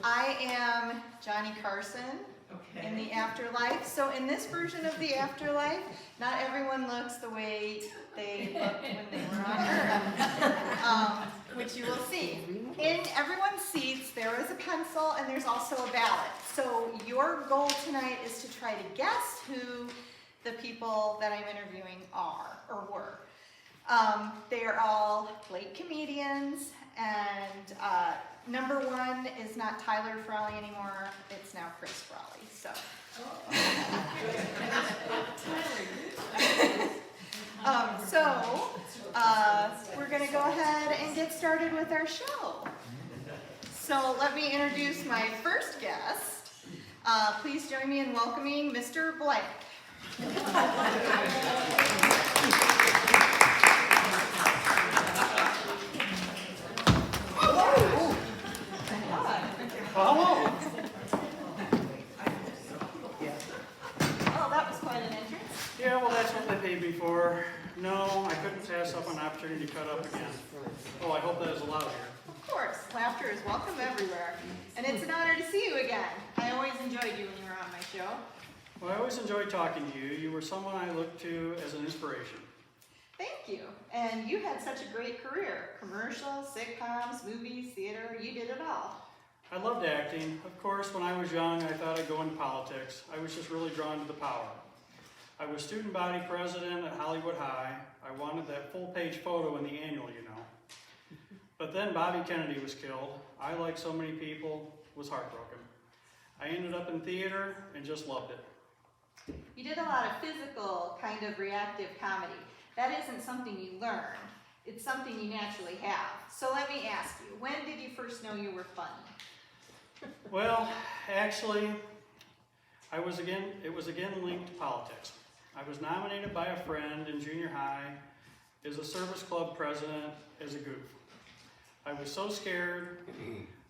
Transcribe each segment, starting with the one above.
I am Johnny Carson in the afterlife. So in this version of the afterlife, not everyone looks the way they looked when they were on Earth, which you will see. In everyone's seats, there is a pencil and there's also a ballot. So your goal tonight is to try to guess who the people that I'm interviewing are or were. They are all late comedians, and number one is not Tyler Frawley anymore, it's now Chris Frawley. So, we're going to go ahead and get started with our show. So let me introduce my first guest. Please join me in welcoming Mr. Blank. Hello. Oh, that was quite an entrance. Yeah, well, that's what they paid me for. No, I couldn't pass up an opportunity to cut up again. Oh, I hope that is allowed here. Of course, laughter is welcome everywhere. And it's an honor to see you again. I always enjoyed you when you were on my show. Well, I always enjoyed talking to you. You were someone I looked to as an inspiration. Thank you. And you had such a great career. Commercials, sitcoms, movies, theater, you did it all. I loved acting. Of course, when I was young, I thought I'd go into politics. I was just really drawn to the power. I was student body president at Hollywood High. I wanted that full-page photo in the annual, you know. But then Bobby Kennedy was killed. I, like so many people, was heartbroken. I ended up in theater and just loved it. You did a lot of physical, kind of reactive comedy. That isn't something you learned. It's something you naturally have. So let me ask you, when did you first know you were funny? Well, actually, it was again linked to politics. I was nominated by a friend in junior high as a service club president as a goof. I was so scared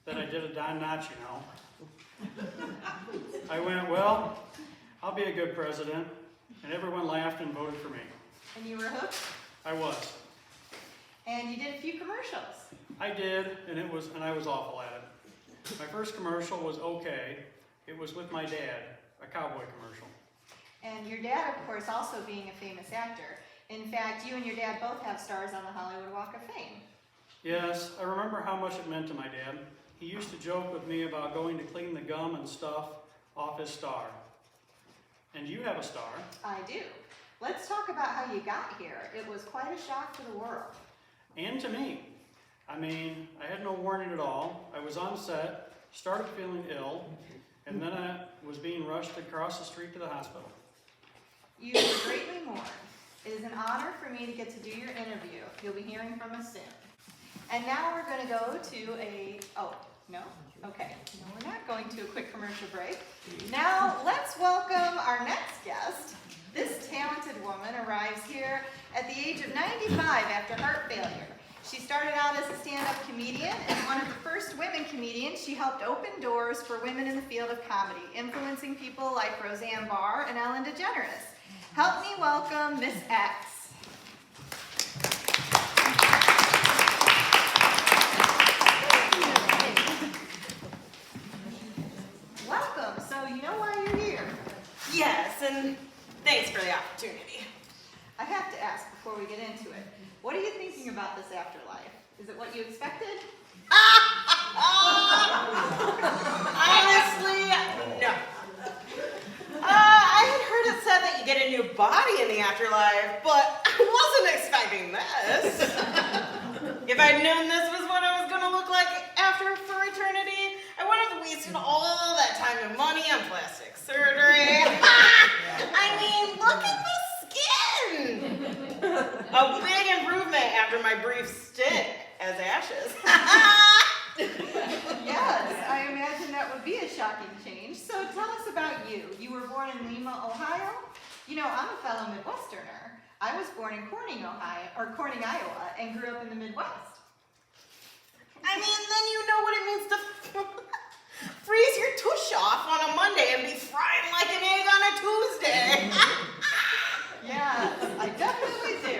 that I did a Don Knotts, you know. I went, well, I'll be a good president, and everyone laughed and voted for me. And you were hooked? I was. And you did a few commercials. I did, and I was awful at it. My first commercial was okay. It was with my dad, a cowboy commercial. And your dad, of course, also being a famous actor. In fact, you and your dad both have stars on the Hollywood Walk of Fame. Yes, I remember how much it meant to my dad. He used to joke with me about going to clean the gum and stuff off his star. And you have a star. I do. Let's talk about how you got here. It was quite a shock to the world. And to me. I mean, I had no warning at all. I was on set, started feeling ill, and then I was being rushed across the street to the hospital. You were greatly mourned. It is an honor for me to get to do your interview. You'll be hearing from us soon. And now we're going to go to a, oh, no? Okay, no, we're not going to a quick commercial break. Now let's welcome our next guest. This talented woman arrives here at the age of 95 after heart failure. She started out as a stand-up comedian and one of the first women comedians. She helped open doors for women in the field of comedy, influencing people like Roseanne Barr and Ellen DeGeneres. Help me welcome Miss X. Welcome. So you know why you're here. Yes, and thanks for the opportunity. I have to ask before we get into it, what are you thinking about this afterlife? Is it what you expected? Honestly, no. I had heard it said that you get a new body in the afterlife, but I wasn't expecting this. If I'd known this was what I was going to look like after for eternity, I would have wasted all that time and money on plastic surgery. I mean, look at the skin! A big improvement after my brief stint as Ashes. Yes, I imagine that would be a shocking change. So tell us about you. You were born in Lima, Ohio? You know, I'm a fellow Midwesterner. I was born in Corning, Iowa, and grew up in the Midwest. I mean, then you know what it means to freeze your tush off on a Monday and be frying like an egg on a Tuesday. Yes, I definitely do.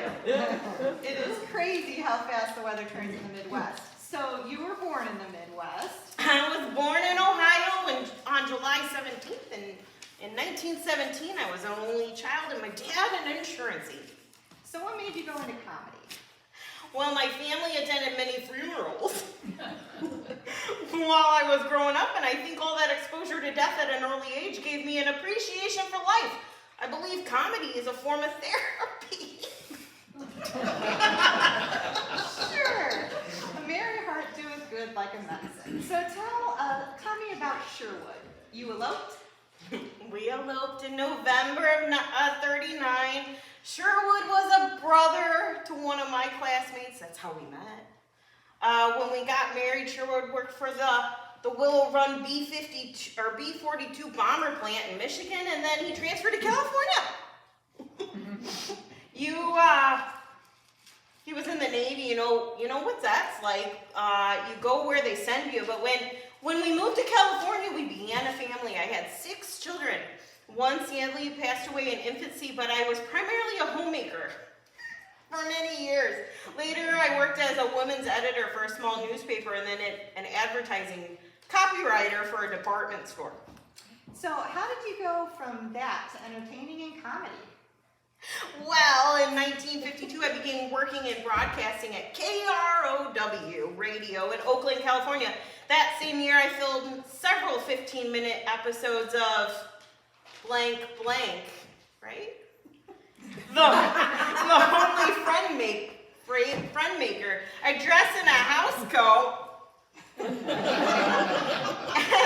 It is crazy how fast the weather turns in the Midwest. So you were born in the Midwest. I was born in Ohio on July 17th, and in 1917 I was an only child, and my dad an insurance agent. So what made you go into comedy? Well, my family attended many funerals while I was growing up, and I think all that exposure to death at an early age gave me an appreciation for life. I believe comedy is a form of therapy. Sure. A merry heart doeth good like a medicine. So tell me about Sherwood. You eloped? We eloped in November of 39. Sherwood was a brother to one of my classmates. That's how we met. When we got married, Sherwood worked for the Willow Run B-52 or B-42 bomber plant in Michigan, and then he transferred to California. He was in the Navy. You know what that's like. You go where they send you. But when we moved to California, we began a family. I had 6 children. One sadly passed away in infancy, but I was primarily a homemaker for many years. Later, I worked as a women's editor for a small newspaper and then an advertising copywriter for a department store. So how did you go from that to entertaining and comedy? Well, in 1952, I began working in broadcasting at KROW Radio in Oakland, California. That same year, I filmed several 15-minute episodes of blank blank, right? The homely friend maker. I dress in a house coat and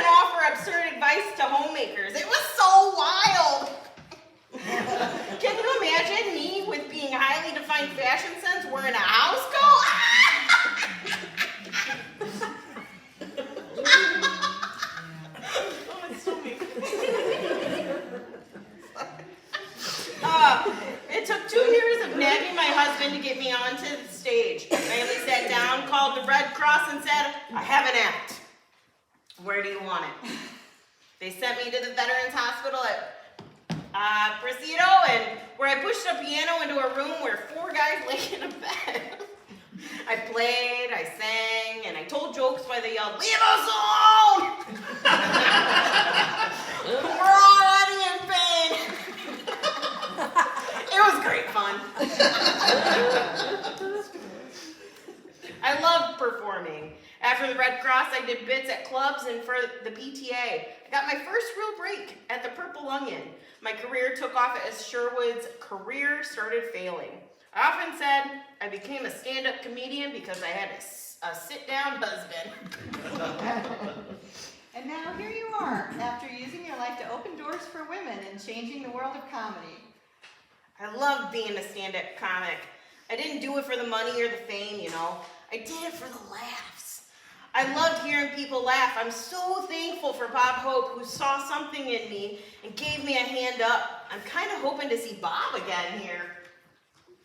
offer absurd advice to homemakers. It was so wild. Can you imagine me with being highly defined fashion sense wearing a house coat? Oh, it's so mean. It took 2 years of nagging my husband to get me onto the stage. I finally sat down, called the Red Cross, and said, I have an act. Where do you want it? They sent me to the Veterans Hospital at Presidio, and where I pushed a piano into a room where 4 guys lay in a bed. I played, I sang, and I told jokes while they yelled, leave us alone! We're already in pain. It was great fun. I loved performing. After the Red Cross, I did bits at clubs and for the PTA. I got my first real break at the Purple Onion. My career took off as Sherwood's career started failing. I often said I became a stand-up comedian because I had a sit-down husband. And now here you are, after using your life to open doors for women and changing the world of comedy. I loved being a stand-up comic. I didn't do it for the money or the fame, I did it for the laughs. I loved hearing people laugh. I'm so thankful for Bob Hope, who saw something in me and gave me a hand up. I'm kind of hoping to see Bob again here.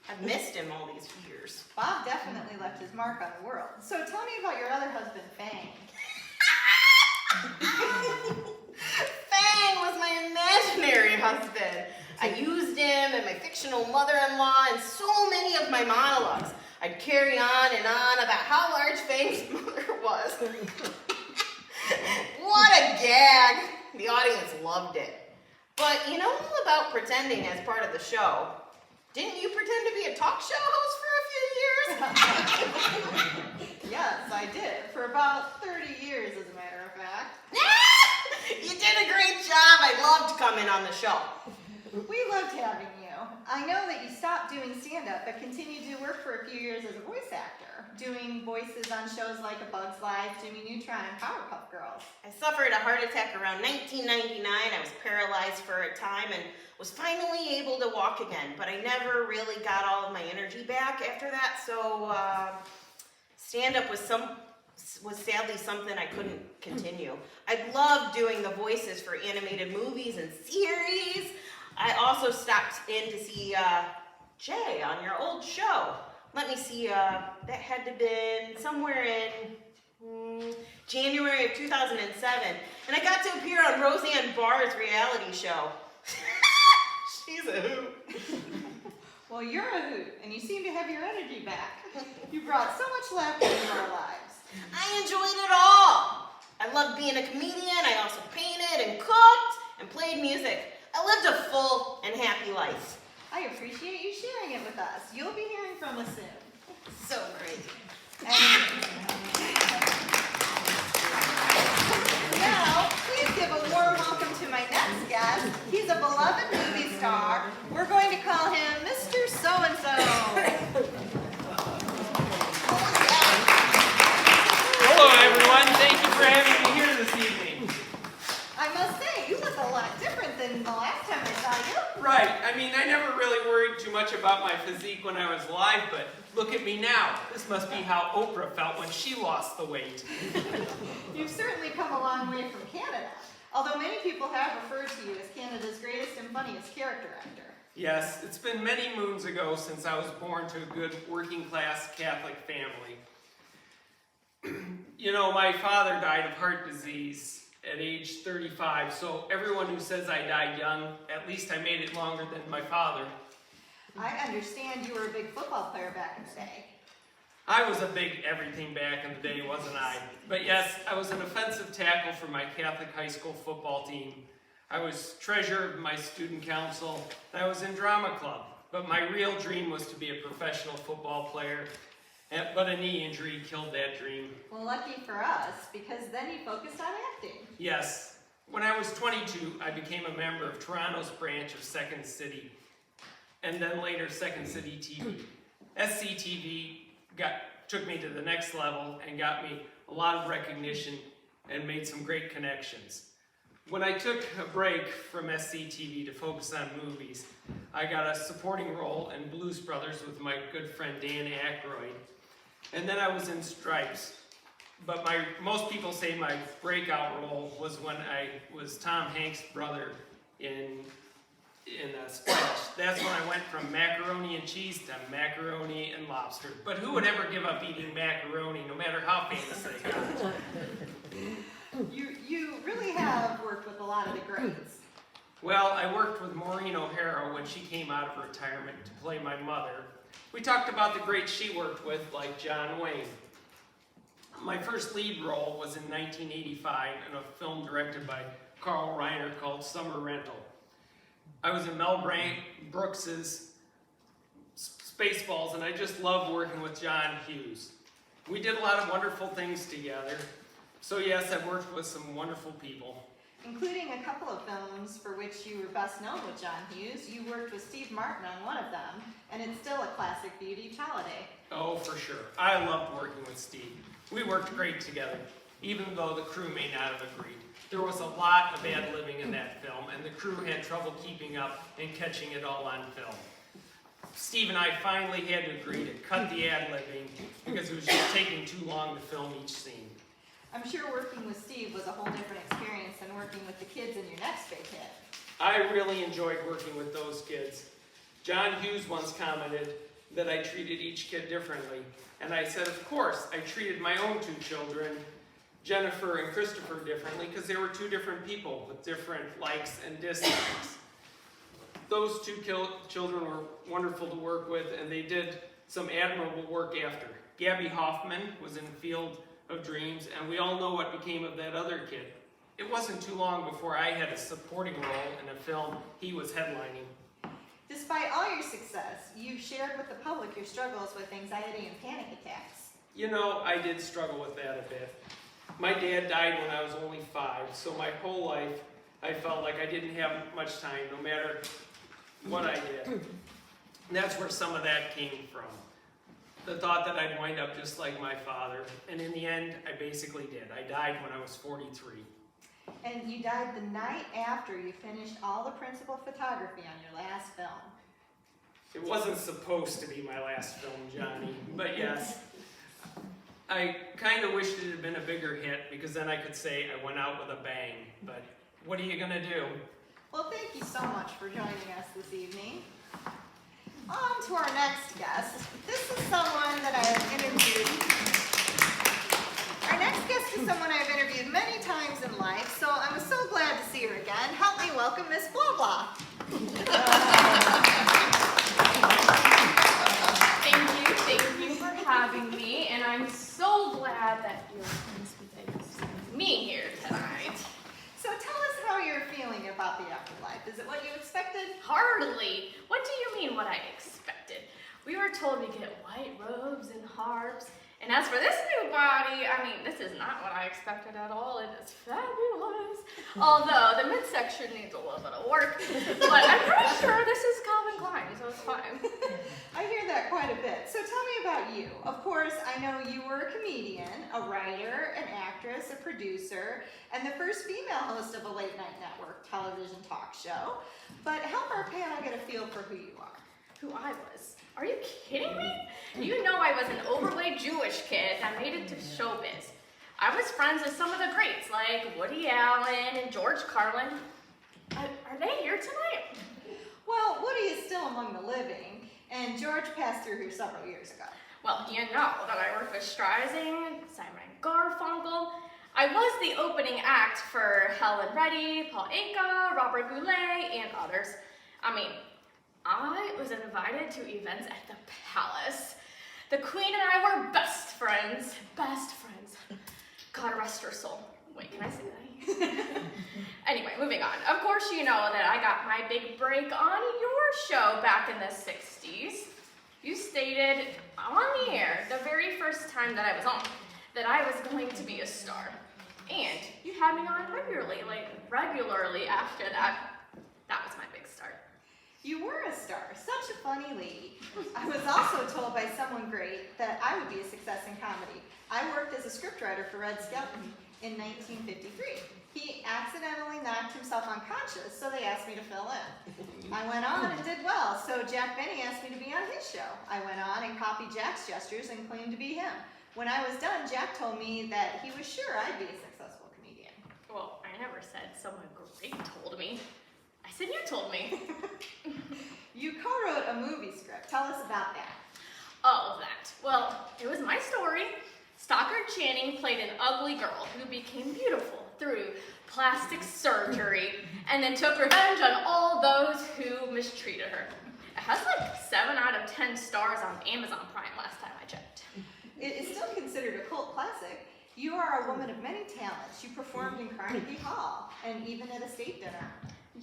I've missed him all these years. Bob definitely left his mark on the world. So tell me about your other husband, Fang. Fang was my imaginary husband. I used him and my fictional mother-in-law in so many of my monologues. I'd carry on and on about how large Fang's mother was. What a gag! The audience loved it. But you know about pretending as part of the show? Didn't you pretend to be a talk show host for a few years? Yes, I did. For about 30 years, as a matter of fact. You did a great job. I loved coming on the show. We loved having you. I know that you stopped doing stand-up, but continued to work for a few years as a voice actor, doing voices on shows like A Bug's Life, Jimmy Neutron, and Powerpuff Girls. I suffered a heart attack around 1999. I was paralyzed for a time and was finally able to walk again, but I never really got all of my energy back after that, so stand-up was sadly something I couldn't continue. I loved doing the voices for animated movies and series. I also stopped in to see Jay on your old show. Let me see, that had to have been somewhere in January of 2007. And I got to appear on Roseanne Barr's reality show. She's a hoot. Well, you're a hoot, and you seem to have your energy back. You brought so much laughter into our lives. I enjoyed it all. I loved being a comedian. I also painted and cooked and played music. I lived a full and happy life. I appreciate you sharing it with us. You'll be hearing from us soon. So great. Now, please give a warm welcome to my next guest. He's a beloved movie star. We're going to call him Mr. So-and-So. Hello, everyone. Thank you for having me here this evening. I must say, you look a lot different than the last time I saw you. Right. I mean, I never really worried too much about my physique when I was alive, but look at me now. This must be how Oprah felt when she lost the weight. You've certainly come a long way from Canada, although many people have referred to you as Canada's greatest and funniest character actor. Yes, it's been many moons ago since I was born to a good working-class Catholic family. You know, my father died of heart disease at age 35, so everyone who says I died young, at least I made it longer than my father. I understand you were a big football player back in the day. I was a big everything back in the day, wasn't I? But yes, I was an offensive tackle for my Catholic high school football team. I was treasurer of my student council, and I was in drama club. But my real dream was to be a professional football player, but a knee injury killed that dream. Well, lucky for us, because then you focused on acting. Yes, when I was 22, I became a member of Toronto's branch of Second City, and then later Second City TV. SCTV took me to the next level and got me a lot of recognition and made some great connections. When I took a break from SCTV to focus on movies, I got a supporting role in Blues Brothers with my good friend Dan Aykroyd, and then I was in Stripes. But most people say my breakout role was when I was Tom Hanks' brother in Splash. That's when I went from macaroni and cheese to macaroni and lobster. But who would ever give up eating macaroni, no matter how famous they got? You really have worked with a lot of the greats. Well, I worked with Maureen O'Hara when she came out of retirement to play my mother. We talked about the greats she worked with, like John Wayne. My first lead role was in 1985 in a film directed by Carl Reiner called Summer Rental. I was in Mel Brooks's Spaceballs, and I just loved working with John Hughes. We did a lot of wonderful things together. So yes, I've worked with some wonderful people. Including a couple of films for which you were best known with John Hughes. You worked with Steve Martin on one of them, and it's still a classic beauty each holiday. Oh, for sure. I loved working with Steve. We worked great together, even though the crew may not have agreed. There was a lot of ad-libbing in that film, and the crew had trouble keeping up and catching it all on film. Steve and I finally had to agree to cut the ad-libbing because it was just taking too long to film each scene. I'm sure working with Steve was a whole different experience than working with the kids in your next big hit. I really enjoyed working with those kids. John Hughes once commented that I treated each kid differently, and I said, of course, I treated my own two children, Jennifer and Christopher, differently because they were two different people with different likes and dislikes. Those two children were wonderful to work with, and they did some admirable work after. Gabby Hoffman was in Field of Dreams, and we all know what became of that other kid. It wasn't too long before I had a supporting role in a film he was headlining. Despite all your success, you've shared with the public your struggles with anxiety and panic attacks. You know, I did struggle with that a bit. My dad died when I was only 5, so my whole life I felt like I didn't have much time, no matter what I did. And that's where some of that came from. The thought that I'd wind up just like my father, and in the end, I basically did. I died when I was 43. And you died the night after you finished all the principal photography on your last film. It wasn't supposed to be my last film, Johnny, but yes. I kind of wished it had been a bigger hit, because then I could say I went out with a bang, but what are you gonna do? Well, thank you so much for joining us this evening. On to our next guest. This is someone that I have interviewed. Our next guest is someone I've interviewed many times in life, so I'm so glad to see her again. Help me welcome Miss Blah Blah. Thank you for having me, and I'm so glad glad that you're going to speak with me here tonight. So tell us how you're feeling about the afterlife. Is it what you expected? Hardly. What do you mean what I expected? We were told we get white robes and harps. And as for this new body, I mean, this is not what I expected at all. It is fabulous. Although the midsection needs a little bit of work. But I'm pretty sure this is Calvin Klein, so it's fine. I hear that quite a bit. So tell me about you. Of course, I know you were a comedian, a writer, an actress, a producer, and the first female host of a late night network television talk show. But help our panel get a feel for who you are. Who I was. Are you kidding me? You know I was an overweight Jewish kid that made it to showbiz. I was friends with some of the greats like Woody Allen and George Carlin. Are they here tonight? Well, Woody is still among the living, and George passed through here several years ago. Well, you know that I worked with Streisand, Simon Garfunkel. I was the opening act for Helen Reddy, Paul Anka, Robert Goulet, and others. I mean, I was invited to events at the Palace. The Queen and I were best friends. Best friends. God rest her soul. Wait, can I say that? Anyway, moving on. Of course you know that I got my big break on your show back in the 60s. You stated on the air the very first time that I was on that I was going to be a star. And you had me on regularly after that. That was my big start. You were a star, such a funny lady. I was also told by someone great that I would be a success in comedy. I worked as a scriptwriter for Red Skelton in 1953. He accidentally knocked himself unconscious, so they asked me to fill in. I went on and did well, so Jack Benny asked me to be on his show. I went on and copied Jack's gestures and claimed to be him. When I was done, Jack told me that he was sure I'd be a successful comedian. Well, I never said someone great told me. I said you told me. You co-wrote a movie script. Tell us about that. All of that. Well, it was my story. Stockard Channing played an ugly girl who became beautiful through plastic surgery and then took revenge on all those who mistreated her. It has like 7 out of 10 stars on Amazon Prime last time I checked. It is still considered a cult classic. You are a woman of many talents. You performed in Carnegie Hall and even at a state dinner.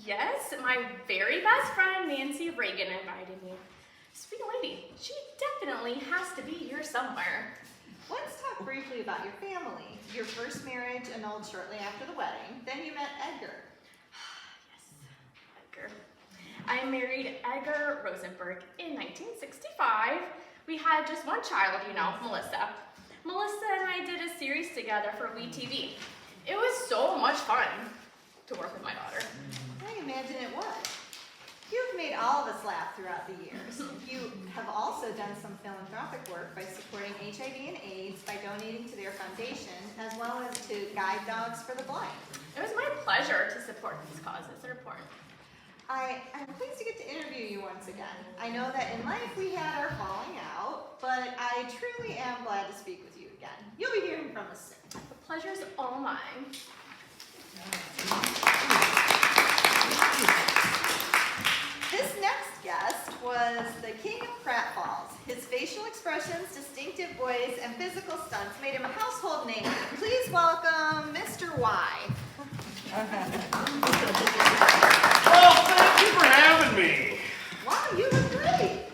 Yes, my very best friend Nancy Reagan invited me. Sweet lady, she definitely has to be here somewhere. Let's talk briefly about your family. Your first marriage annulled shortly after the wedding. Then you met Edgar. Yes, Edgar. I married Edgar Rosenberg in 1965. We had just one child, you know, Melissa. Melissa and I did a series together for WeTV. It was so much fun to work with my daughter. I imagine it was. You've made all of us laugh throughout the years. You have also done some philanthropic work by supporting HIV and AIDS by donating to their foundation, as well as to Guide Dogs for the Blind. It was my pleasure to support these causes. They're important. I'm pleased to get to interview you once again. I know that in life we had our falling out, but I truly am glad to speak with you again. You'll be hearing from us soon. The pleasure's all mine. This next guest was the king of pratfalls. His facial expressions, distinctive voice, and physical stunts made him a household name. Please welcome Mr. Y. Well, thank you for having me. Wow, you look great.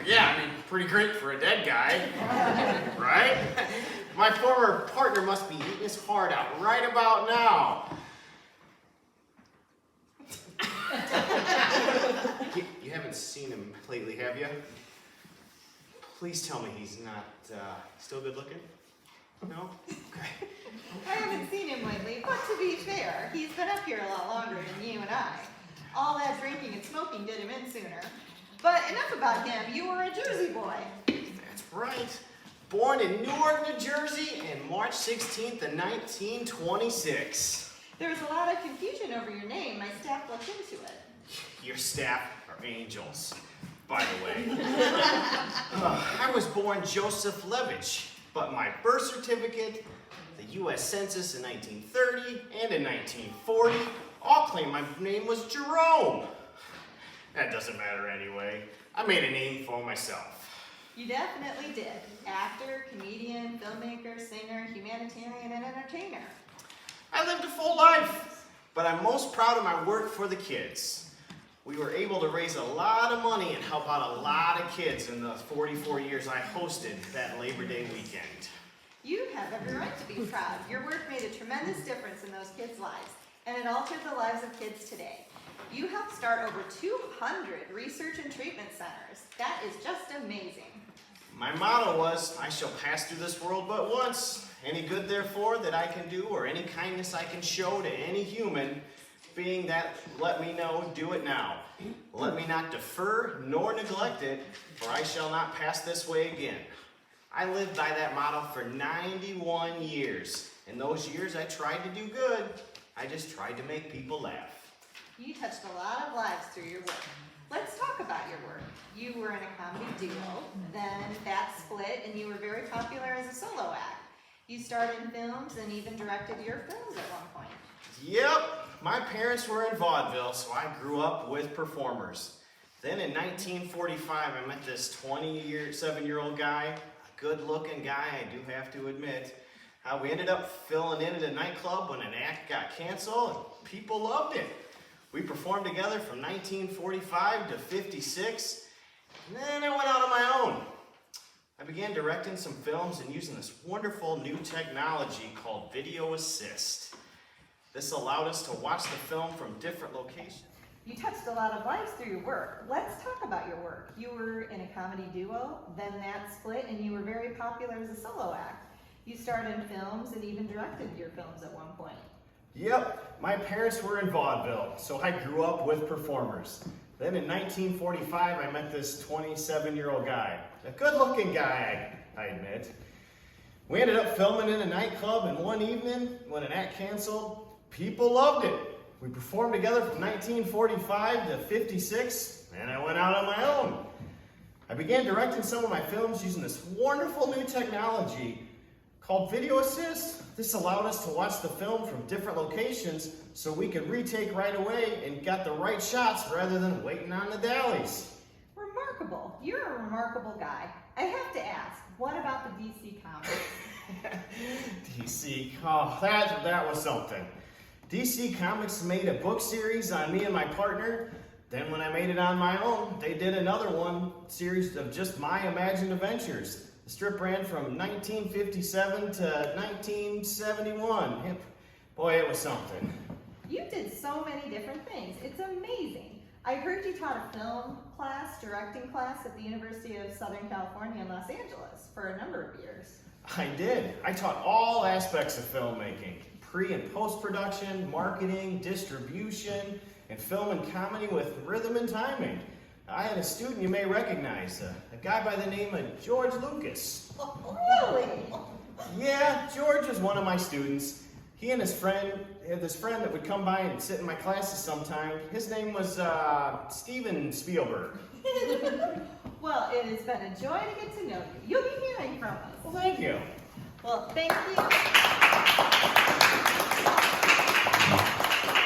Yeah, I mean, pretty great for a dead guy, right? My former partner must be eating his heart out right about now. You haven't seen him lately, have you? Please tell me he's not still good looking? No? Okay. I haven't seen him lately, but to be fair, he's been up here a lot longer than you and I. All that drinking and smoking did him in sooner. But enough about him. You were a Jersey boy. That's right. Born in Newark, New Jersey, on March 16th of 1926. There was a lot of confusion over your name. My staff looked into it. Your staff are angels, by the way. I was born Joseph Levitch, but my birth certificate, the U.S. Census in 1930 and in 1940 all claim my name was Jerome. That doesn't matter anyway. I made a name for myself. You definitely did. Actor, comedian, filmmaker, singer, humanitarian, and entertainer. I lived a full life, but I'm most proud of my work for the kids. We were able to raise a lot of money and help out a lot of kids in the 44 years I hosted that Labor Day weekend. You have every right to be proud. Your work made a tremendous difference in those kids' lives, and it altered the lives of kids today. You helped start over 200 research and treatment centers. That is just amazing. My motto was, I shall pass through this world but once. Any good, therefore, that I can do, or any kindness I can show to any human, being that, let me know, do it now. Let me not defer nor neglect it, for I shall not pass this way again. I lived by that motto for 91 years. In those years, I tried to do good. I just tried to make people laugh. You touched a lot of lives through your work. Let's talk about your work. You were in a comedy duo, then that split, and you were very popular as a solo act. You starred in films and even directed your films at one point. Yep, my parents were in vaudeville, so I grew up with performers. Then in 1945, I met this 27-year-old guy, a good-looking guy, I do have to admit. We ended up filling in at a nightclub when an act got canceled, and people loved it. We performed together from 1945 to 56, and then I went out on my own. I began directing some films and using this wonderful new technology called Video Assist. This allowed us to watch the film from different locations. You touched a lot of lives through your work. Let's talk about your work. You were in a comedy duo, then that split, and you were very popular as a solo act. You starred in films and even directed your films at one point. Yep, my parents were in vaudeville, so I grew up with performers. Then in 1945, I met this 27-year-old guy. A good-looking guy, I admit. We ended up filming in a nightclub, and one evening, when an act canceled, people loved it. We performed together from 1945 to 56, and I went out on my own. I began directing some of my films using this wonderful new technology called Video Assist. This allowed us to watch the film from different locations so we could retake right away and got the right shots rather than waiting on the dailies. Remarkable. You're a remarkable guy. I have to ask, what about the DC Comics? DC, oh, that was something. DC Comics made a book series on me and my partner. Then when I made it on my own, they did another one series of just my imagined adventures. The strip ran from 1957 to 1971. Boy, it was something. You did so many different things. It's amazing. I heard you taught a film class, directing class at the University of Southern California in Los Angeles for a number of years. I did. I taught all aspects of filmmaking. Pre- and post-production, marketing, distribution, and film and comedy with rhythm and timing. I had a student you may recognize, a guy by the name of George Lucas. Really? Yeah, George was one of my students. He and his friend, had this friend that would come by and sit in my classes sometime. His name was Steven Spielberg. Well, it has been a joy to get to know you. You'll be hearing from us. Well, thank you. Well, thank you.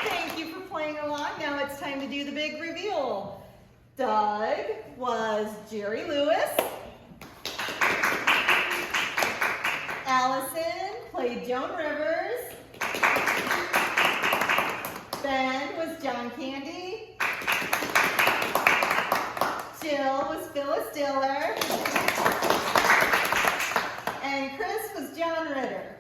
Thank you for playing along. Now it's time to do the big reveal. Doug was Jerry Lewis. Allison played Joan Rivers. Ben was John Candy. Jill was Phyllis Diller. And Chris was John Ritter.